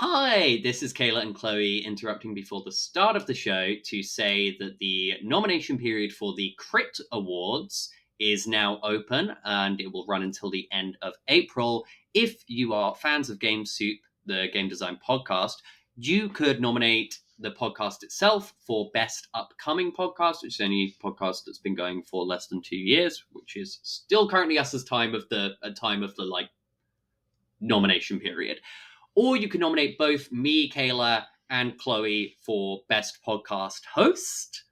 Hi, this is Kayla and Chloe interrupting before the start of the show to say that the nomination period for the Crit Awards is now open and it will run until the end of April. If you are fans of Game Soup, the game design podcast, you could nominate the podcast itself for Best Upcoming Podcast, which is any podcast that's been going for less than 2 years, which is still currently us as time of the nomination period. Or you can nominate both me, Kayla, and Chloe for Best Podcast Host.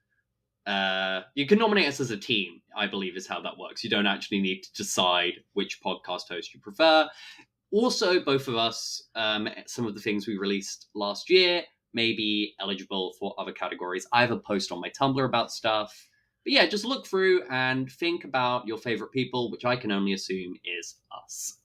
You can nominate us as a team, I believe is how that works. You don't actually need to decide which podcast host you prefer. Also, both of us, some of the things we released last year may be eligible for other categories. I have a post on my Tumblr about stuff. But yeah, just look through and think about your favorite people, which I can only assume is us.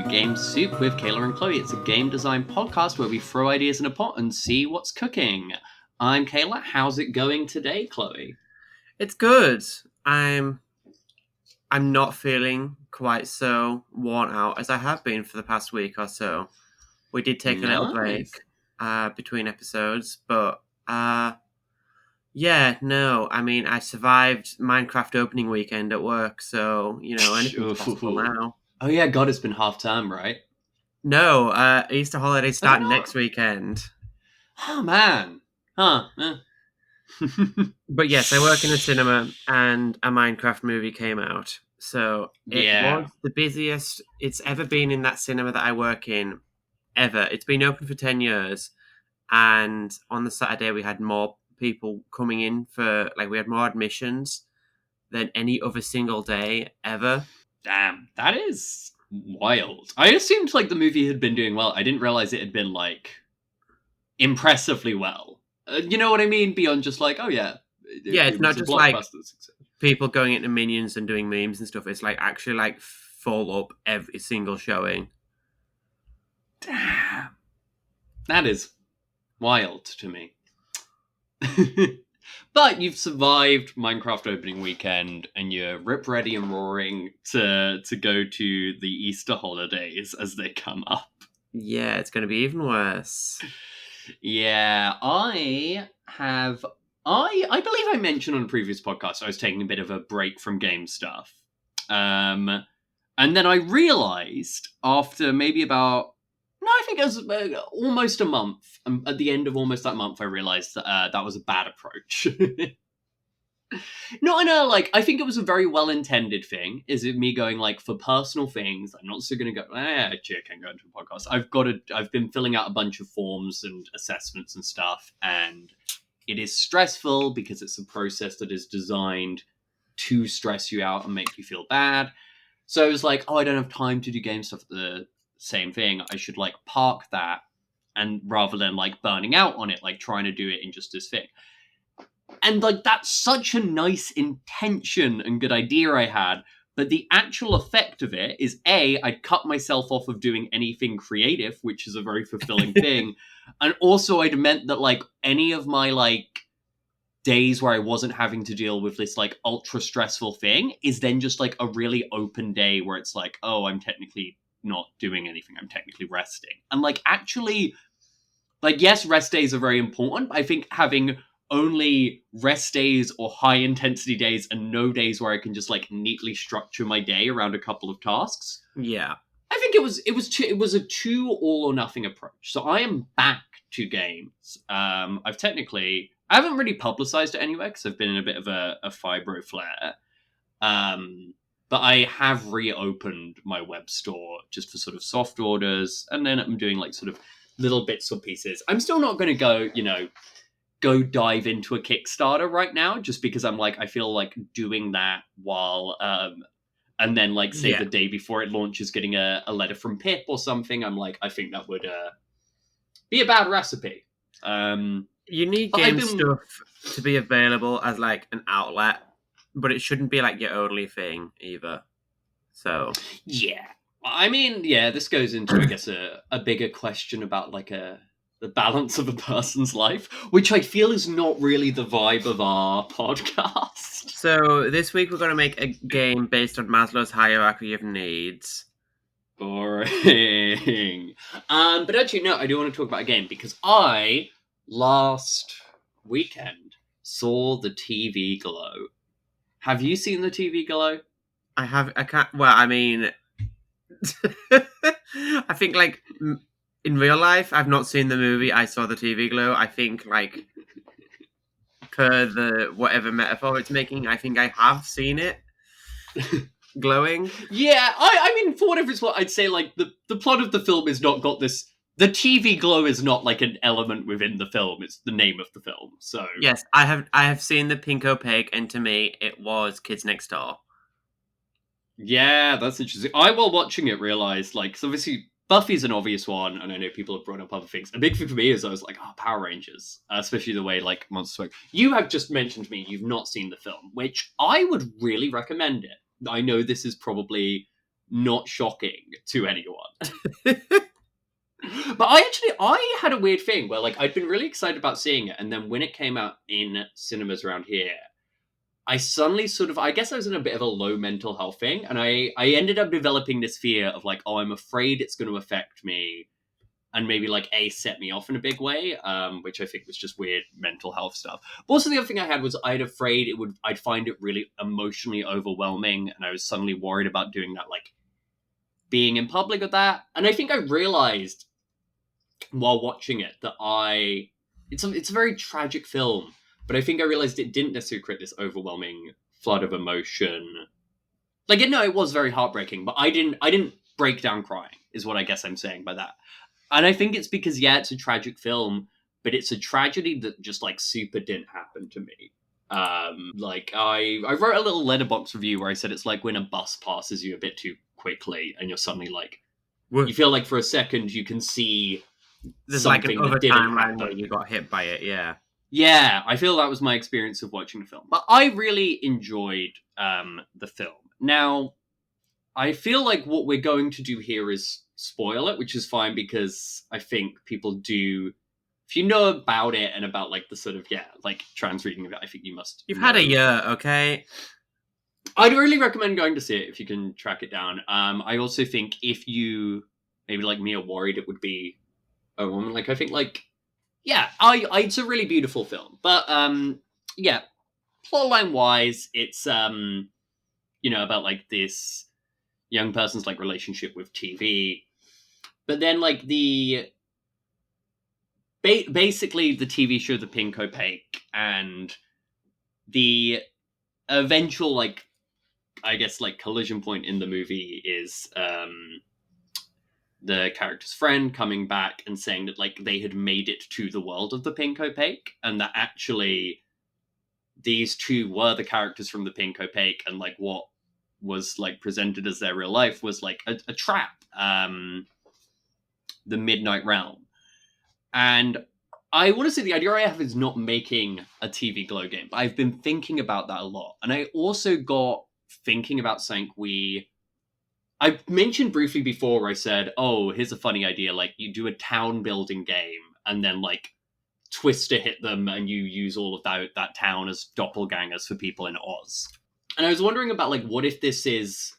Game Soup with Kayla and Chloe. It's a game design podcast where we throw ideas in a pot and see what's cooking. I'm Kayla. How's it going today, Chloe? It's good. I'm not feeling quite so worn out as I have been for the past week or so. We did take a little break between episodes, but I survived Minecraft opening weekend at work, so anything's possible now. Oh yeah, God, it's been half term, right? No, Easter holidays starting next weekend. Oh man. Huh. But yes, I work in a cinema and a Minecraft movie came out. So it was the busiest it's ever been in that cinema that I work in, ever. It's been open for 10 years. And on the Saturday, we had more people coming in we had more admissions than any other single day ever. Damn, that is wild. I assumed the movie had been doing well. I didn't realize it had been impressively well. You know what I mean? Beyond just it's not just people going into Minions and doing memes and stuff. It's actually full up every single showing. Damn, that is wild to me. But you've survived Minecraft opening weekend and you're rip ready and roaring to go to the Easter holidays as they come up. Yeah, it's going to be even worse. Yeah, I believe I mentioned on a previous podcast I was taking a bit of a break from game stuff. And then I realized after maybe I think it was almost a month. At the end of almost that month, I realized that that was a bad approach. No, I know, I think it was a very well-intended thing. Is it me going, for personal things, I'm not still going to go, I can't go into a podcast. I've been filling out a bunch of forms and assessments and stuff, and it is stressful because it's a process that is designed to stress you out and make you feel bad. So I was I don't have time to do game stuff at the same thing. I should park that, and rather than burning out on it, trying to do it in just this thing. And that's such a nice intention and good idea I had, but the actual effect of it is I'd cut myself off of doing anything creative, which is a very fulfilling thing, and also I'd meant that any of my days where I wasn't having to deal with this ultra stressful thing is then just a really open day where it's I'm technically not doing anything, I'm technically resting. And actually, yes, rest days are very important, but I think having only rest days or high intensity days and no days where I can just neatly structure my day around a couple of tasks. Yeah. I think it was a too all or nothing approach. So I am back to games. I haven't really publicized it anywhere because I've been in a bit of a fibro flare. But I have reopened my web store just for sort of soft orders, and then I'm doing sort of little bits or pieces. I'm still not going to go dive into a Kickstarter right now, just because I'm I feel doing that while and then like say the day before it launches getting a letter from Pip or something, I'm like, I think that would be a bad recipe. You need game stuff to be available as like an outlet, but it shouldn't be like your only thing either. So yeah, I mean, yeah, this goes into I guess a bigger question about like the balance of a person's life, which I feel is not really the vibe of our podcast. So this week we're going to make a game based on Maslow's hierarchy of needs. Boring. But actually, no, I do want to talk about a game because I last weekend saw the TV Glow. Have you seen the TV Glow? I have. I can't. Well, I mean, I think like in real life, I've not seen the movie. I saw the TV Glow. I think like per the whatever metaphor it's making, I think I have seen it. Glowing. Yeah, I mean, for whatever it's worth, I'd say like the plot of the film has not got this. The TV Glow is not like an element within the film; it's the name of the film. So yes, I have seen the pink opaque, and to me, it was Kids Next Door. Yeah, that's interesting. I, while watching it, realized like, so obviously Buffy's an obvious one, and I know people have brought up other things. A big thing for me is I was like, oh, Power Rangers, especially the way like Monster Smoke. You have just mentioned to me you've not seen the film, which I would really recommend it. I know this is probably not shocking to anyone. But I had a weird thing where like I'd been really excited about seeing it, and then when it came out in cinemas around here, I suddenly sort of, I guess I was in a bit of a low mental health thing, and I ended up developing this fear of like, oh, I'm afraid it's going to affect me, and maybe like set me off in a big way, which I think was just weird mental health stuff. But also the other thing I had was I'd afraid I'd find it really emotionally overwhelming, and I was suddenly worried about doing that, like being in public with that. And I think I realized while watching it that it's a very tragic film, but I think I realized it didn't necessarily create this overwhelming flood of emotion. Like, it was very heartbreaking, but I didn't break down crying, is what I guess I'm saying by that. And I think it's because, yeah, it's a tragic film, but it's a tragedy that just, like, super didn't happen to me. Like, I wrote a little letterbox review where I said it's like when a bus passes you a bit too quickly, and you're suddenly like, you feel like for a second you can see there's something like an that didn't timeline where happen. you got hit by it, yeah. Yeah, I feel that was my experience of watching the film. But I really enjoyed the film. Now, I feel like what we're going to do here is spoil it, which is fine because I think people do. If you know about it and about like the sort of, like trans reading of it, I think you must. You've had a year, okay? I'd really recommend going to see it if you can track it down. I also think if you, maybe like me, are worried it would be a woman, like I think like, yeah, it's a really beautiful film. But yeah, plotline wise, it's about like this young person's like relationship with TV, but then like basically the TV show The Pink Opaque, and the eventual like, I guess like collision point in the movie is the character's friend coming back and saying that like they had made it to the world of the Pink Opaque, and that actually these two were the characters from the Pink Opaque, and like what was like presented as their real life was like a trap, the Midnight Realm. And I want to say the idea I have is not making a TV Glow game, but I've been thinking about that a lot. And I also got thinking about something I mentioned briefly before where I said, oh, here's a funny idea. Like you do a town building game and then like Twister hit them and you use all of that town as doppelgangers for people in Oz. And I was wondering about like, what if this is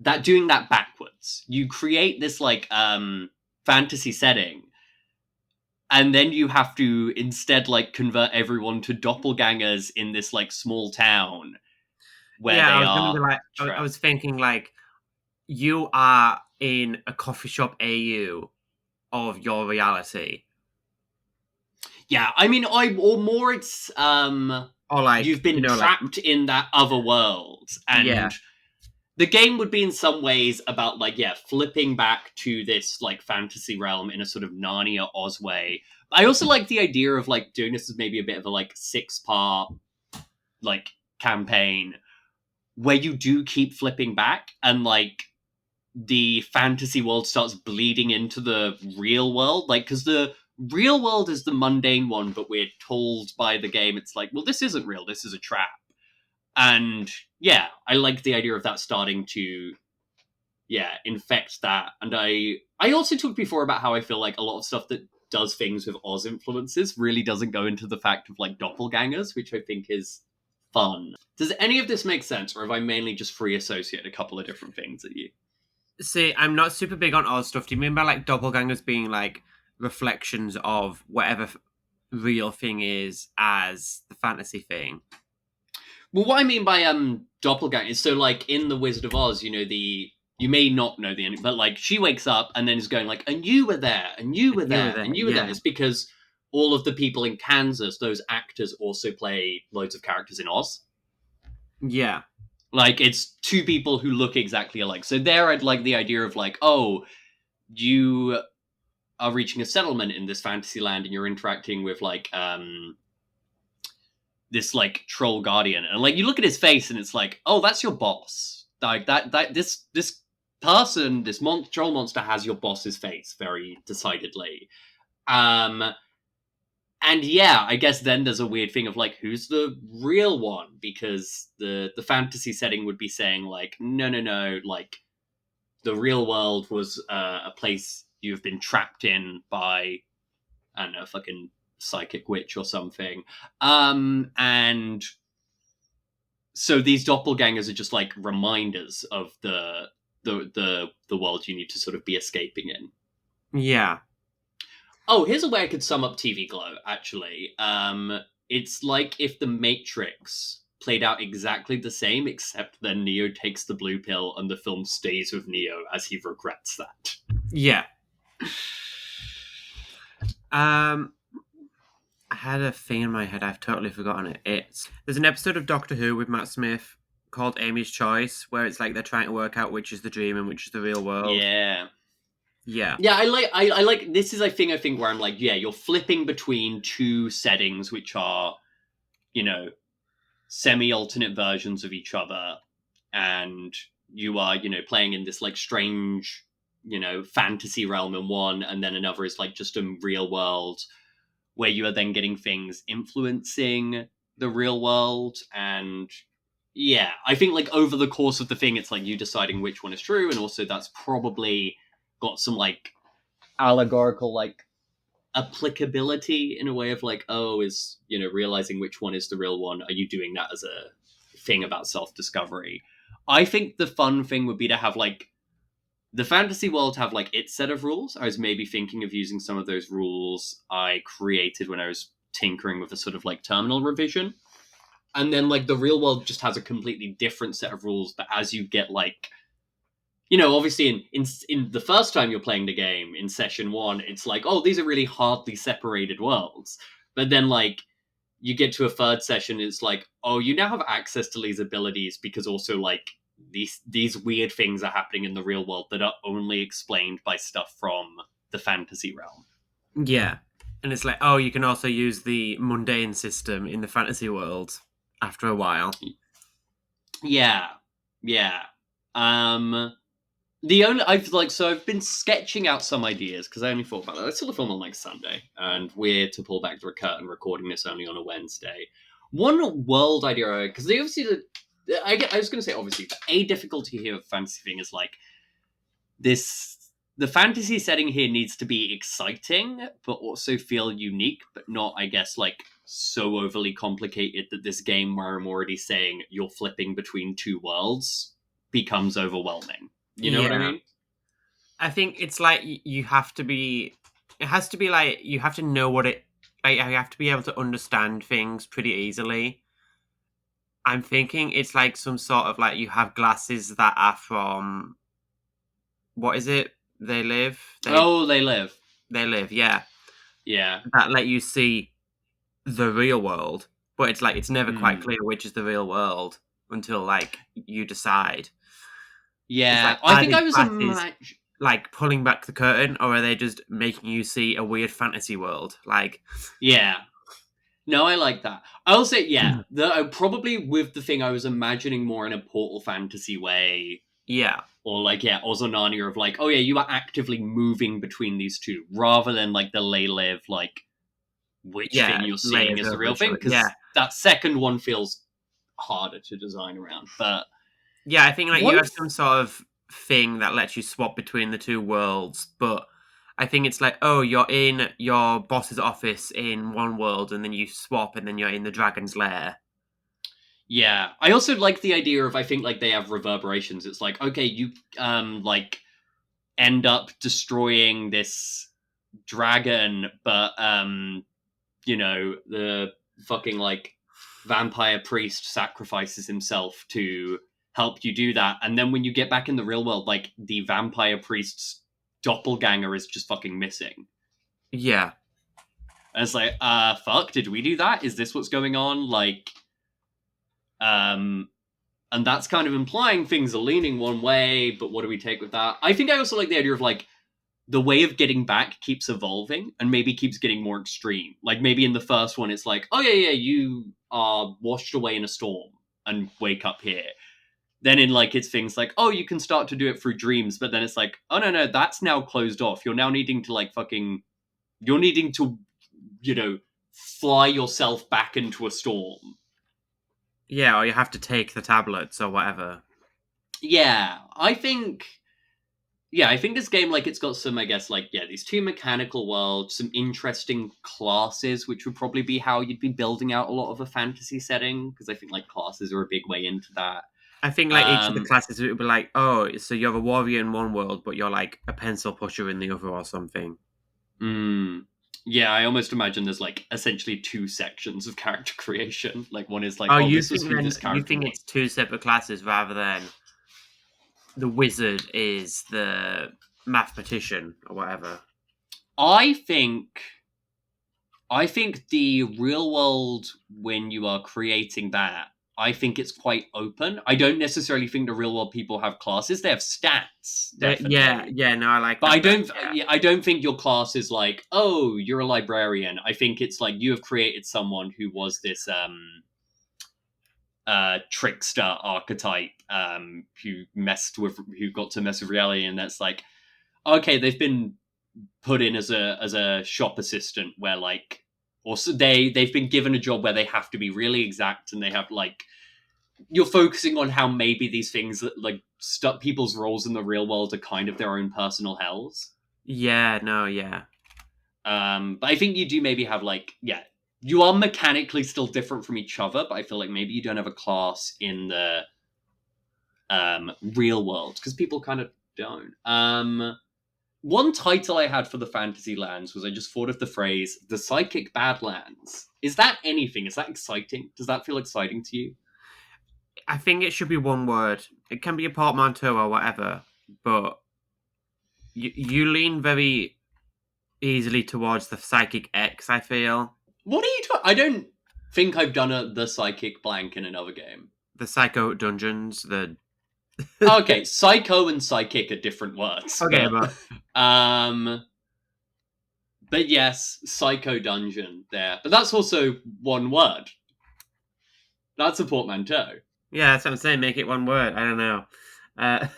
that doing that backwards? You create this like fantasy setting, and then you have to instead like convert everyone to doppelgangers in this like small town where they are. I was thinking like you are in a coffee shop AU of your reality. Yeah, I mean, or more it's or like you've been trapped in that other world, and the game would be in some ways about like flipping back to this like fantasy realm in a sort of Narnia Oz way. I also like the idea of like doing this as maybe a bit of a like 6-part like campaign where you do keep flipping back and like the fantasy world starts bleeding into the real world, like, because the real world is the mundane one, but we're told by the game it's like, well, this isn't real, this is a trap. And yeah, I like the idea of that starting to infect that. And I also talked before about how I feel like a lot of stuff that does things with Oz influences really doesn't go into the fact of like doppelgangers, which I think is fun. Does any of this make sense, or have I mainly just free associated a couple of different things at you? See, I'm not super big on Oz stuff. Do you mean by like doppelgangers being like reflections of whatever real thing is as the fantasy thing? Well, what I mean by doppelganger is, so like in the Wizard of Oz, you may not know the ending, but like she wakes up and then is going like, and you were there, and you were there, and you were there. It's because all of the people in Kansas, those actors also play loads of characters in Oz. Yeah. Like, it's two people who look exactly alike. So there I'd like the idea of like, oh, you are reaching a settlement in this fantasy land and you're interacting with like this like troll guardian, and like you look at his face and it's like, oh, that's your boss. Like this person, this troll monster has your boss's face very decidedly. And yeah, I guess then there's a weird thing of like, who's the real one? Because the fantasy setting would be saying like, no, like the real world was a place you've been trapped in by, I don't know, fucking psychic witch or something. And so these doppelgangers are just like reminders of the world you need to sort of be escaping in. Yeah. Oh, here's a way I could sum up TV Glow, actually. It's like if The Matrix played out exactly the same, except then Neo takes the blue pill and the film stays with Neo as he regrets that. Yeah. I had a thing in my head, I've totally forgotten it. There's an episode of Doctor Who with Matt Smith called Amy's Choice, where it's like they're trying to work out which is the dream and which is the real world. Yeah. Yeah. Yeah, I like this is I think where I'm like, yeah, you're flipping between two settings which are, semi-alternate versions of each other, and you are, playing in this like strange, fantasy realm in one, and then another is like just a real world where you are then getting things influencing the real world. And yeah, I think like over the course of the thing, it's like you deciding which one is true, and also that's probably got some like allegorical like applicability in a way of like, oh, is realizing which one is the real one, are you doing that as a thing about self-discovery? I think the fun thing would be to have like the fantasy world have like its set of rules. I was maybe thinking of using some of those rules I created when I was tinkering with a sort of like terminal revision, and then like the real world just has a completely different set of rules. But as you get like, obviously in the first time you're playing the game in session one, it's like, oh, these are really hardly separated worlds. But then like you get to a third session, it's like, oh, you now have access to these abilities because also like these weird things are happening in the real world that are only explained by stuff from the fantasy realm. Yeah. And it's like, oh, you can also use the mundane system in the fantasy world after a while. Yeah. I've been sketching out some ideas because I only thought about it. I saw the film on like Sunday, and we're, to pull back the curtain, recording this only on a Wednesday. One world idea, because they obviously, I was going to say obviously, but a difficulty here with fantasy thing is like the fantasy setting here needs to be exciting, but also feel unique, but not, I guess, like so overly complicated that this game where I'm already saying you're flipping between two worlds becomes overwhelming. You know what I mean? I think it's like you have to be. It has to be like you have to know what it. Like you have to be able to understand things pretty easily. I'm thinking it's like some sort of like you have glasses that are from. What is it? They live. They live. They live. Yeah. Yeah. That let you see the real world, but it's like it's never quite clear which is the real world until like you decide. Yeah, like, I think I was like pulling back the curtain, or are they just making you see a weird fantasy world? Like, yeah, No, I like that. I'll say, yeah, probably with the thing I was imagining more in a Portal Fantasy way. Yeah. Or like, yeah, Ozonania of like, oh yeah, you are actively moving between these two, rather than like the Lay Live, like, which thing you're seeing layers is the over real each thing, other. because that second one feels harder to design around. But Yeah, I think like you one, have some sort of thing that lets you swap between the two worlds, but I think it's like, oh, you're in your boss's office in one world, and then you swap, and then you're in the dragon's lair. yeah, I also like the idea of, I think like they have reverberations. It's like, okay, you like end up destroying this dragon, but you know, the fucking like vampire priest sacrifices himself to help you do that, and then when you get back in the real world, like the vampire priest's doppelganger is just fucking missing. Yeah. And it's like, fuck, did we do that? Is this what's going on? Like, and that's kind of implying things are leaning one way, but what do we take with that? I think I also like the idea of like the way of getting back keeps evolving and maybe keeps getting more extreme. Like maybe in the first one, it's like, oh yeah, you are washed away in a storm and wake up here. Then in like it's things like, oh, you can start to do it through dreams, but then it's like, oh no, that's now closed off. You're now needing to like you're needing to, you know, fly yourself back into a storm. Yeah, or you have to take the tablets or whatever. Yeah, I think this game, like, it's got some, I guess, like, yeah, these two mechanical worlds, some interesting classes, which would probably be how you'd be building out a lot of a fantasy setting, because I think, like, classes are a big way into that. I think like each of the classes would be like, oh, so you're a warrior in one world, but you're like a pencil pusher in the other or something. Yeah, I almost imagine there's like essentially two sections of character creation. Like one is like, Oh, this was who this character you think was. it's two separate classes rather than the wizard is the mathematician or whatever. I think the real world, when you are creating that, I think it's quite open. I don't necessarily think the real world people have classes. They have stats, definitely. Yeah, no, I like but that. I don't think your class is like, oh, you're a librarian. I think it's like you have created someone who was this trickster archetype who got to mess with reality, and that's like, okay, they've been put in as a shop assistant where like, or so they've been given a job where they have to be really exact, and they have like, you're focusing on how maybe these things that like people's roles in the real world are kind of their own personal hells. Yeah, no, yeah. But I think you do maybe have like, yeah, you are mechanically still different from each other, but I feel like maybe you don't have a class in the real world, because people kind of don't. One title I had for the Fantasy Lands was, I just thought of the phrase, the Psychic Badlands. Is that anything? Is that exciting? Does that feel exciting to you? I think it should be one word. It can be a portmanteau or whatever, but you lean very easily towards the Psychic X, I feel. What are you talking? I don't think I've done the Psychic blank in another game. The Psycho Dungeons, Okay, Psycho and Psychic are different words. Okay, but yes, Psycho Dungeon there. But that's also one word. That's a portmanteau. Yeah, that's what I'm saying. Make it one word. I don't know. But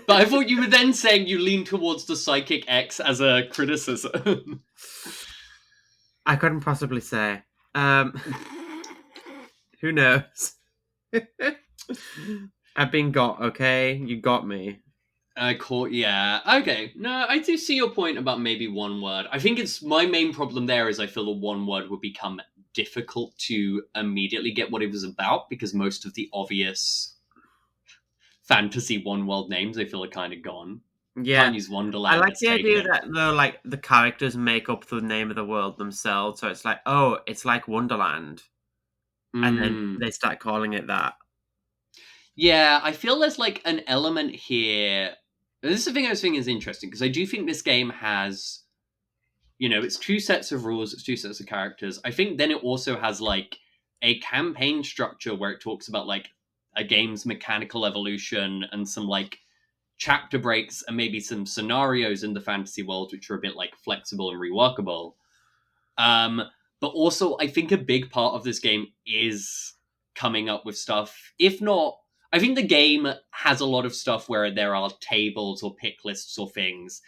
I thought you were then saying you lean towards the Psychic X as a criticism. I couldn't possibly say. Who knows? I've been got, okay? You got me. Yeah. Okay. No, I do see your point about maybe one word. I think it's my main problem there is I feel the one word would become difficult to immediately get what it was about, because most of the obvious fantasy one world names I feel are kind of gone. Yeah. Can't use Wonderland. I like the idea that the characters make up the name of the world themselves. So it's like, oh, it's like Wonderland. And then they start calling it that. Yeah, I feel there's like an element here. This is the thing I was thinking is interesting, because I do think this game has, you know, it's two sets of rules, it's two sets of characters. I think then it also has like a campaign structure where it talks about like a game's mechanical evolution and some like chapter breaks and maybe some scenarios in the fantasy world which are a bit like flexible and reworkable. But also, I think a big part of this game is coming up with stuff. If not, I think the game has a lot of stuff where there are tables or pick lists or things.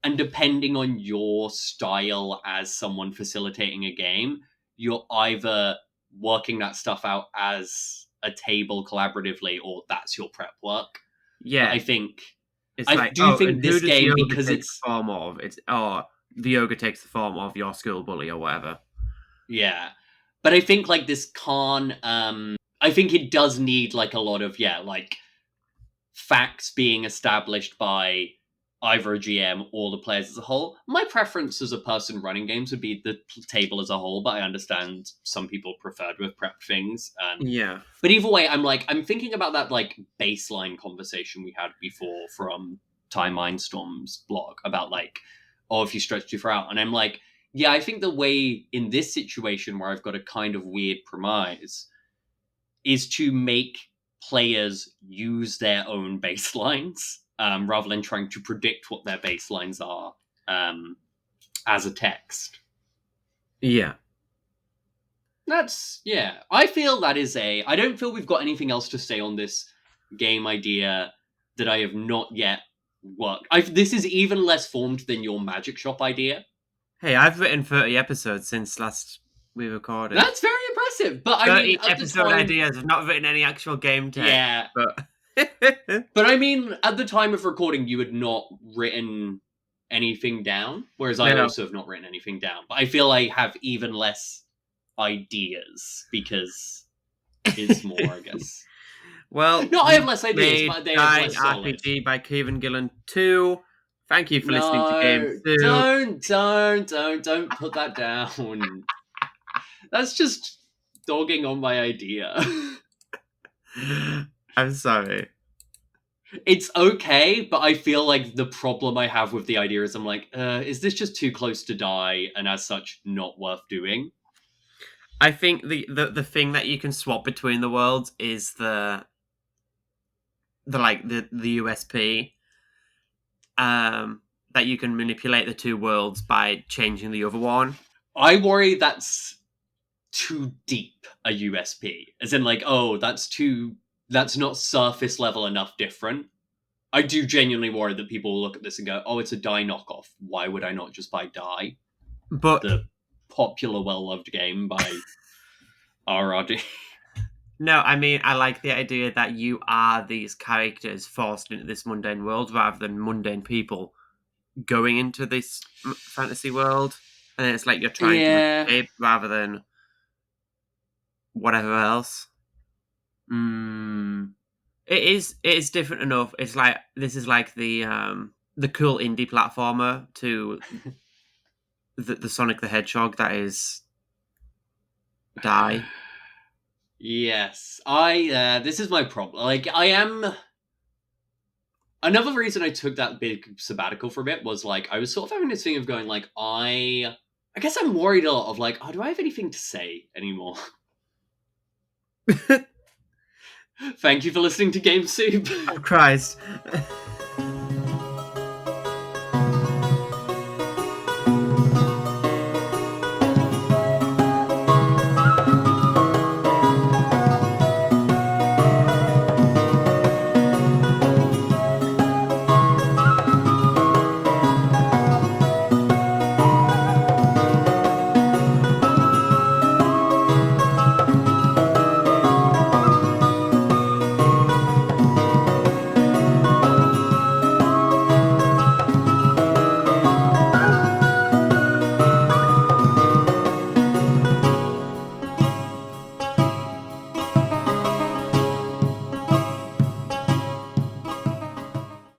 And depending on your style as someone facilitating a game, you're either working that stuff out as a table collaboratively or that's your prep work. Yeah. But I think... It's I like, do think this who does game, yoga because take it's... the form of? The yoga takes the form of your school bully or whatever. Yeah. But I think, like, this can't... I think it does need, like, a lot of, like, facts being established by either a GM or the players as a whole. My preference as a person running games would be the table as a whole, but I understand some people preferred with prep things. Yeah. But either way, I'm thinking about that, like, baseline conversation we had before from Ty Mindstorm's blog about, like, if you stretch too far out. And I'm like, yeah, I think the way in this situation where I've got a kind of weird premise is to make players use their own baselines rather than trying to predict what their baselines are as a text. Yeah. I feel that is I don't feel we've got anything else to say on this game idea that I have not yet worked. This is even less formed than your Magic Shop idea. Hey, I've written 30 episodes since last we recorded. That's very impressive. But I mean, episode ideas. I've not written any actual game text. Yeah. But but I mean, at the time of recording, you had not written anything down, whereas I also have not written anything down. But I feel I have even less ideas because it's more, I guess. Well, no, I have less ideas, but they are less solid. RPG by Kevin Gillen 2. Thank you for listening to Game 2. Don't put that down. That's just dogging on my idea. I'm sorry. It's okay, but I feel like the problem I have with the idea is I'm like, is this just too close to die and as such not worth doing? I think the thing that you can swap between the worlds is the USP. That you can manipulate the two worlds by changing the other one. I worry that's too deep a USP. As in, like, that's not surface level enough different. I do genuinely worry that people will look at this and go, it's a Die knockoff. Why would I not just buy Die? But the popular, well-loved game by RRD. No, I mean, I like the idea that you are these characters forced into this mundane world rather than mundane people going into this fantasy world. And it's like you're trying to escape rather than whatever else. It is different enough. It's like, this is like the cool indie platformer to the Sonic the Hedgehog that is Die. Yes, this is my problem. Like, another reason I took that big sabbatical for a bit was, like, I was sort of having this thing of going, like, I guess I'm worried a lot of, like, do I have anything to say anymore? Thank you for listening to Game Soup. Oh, Christ.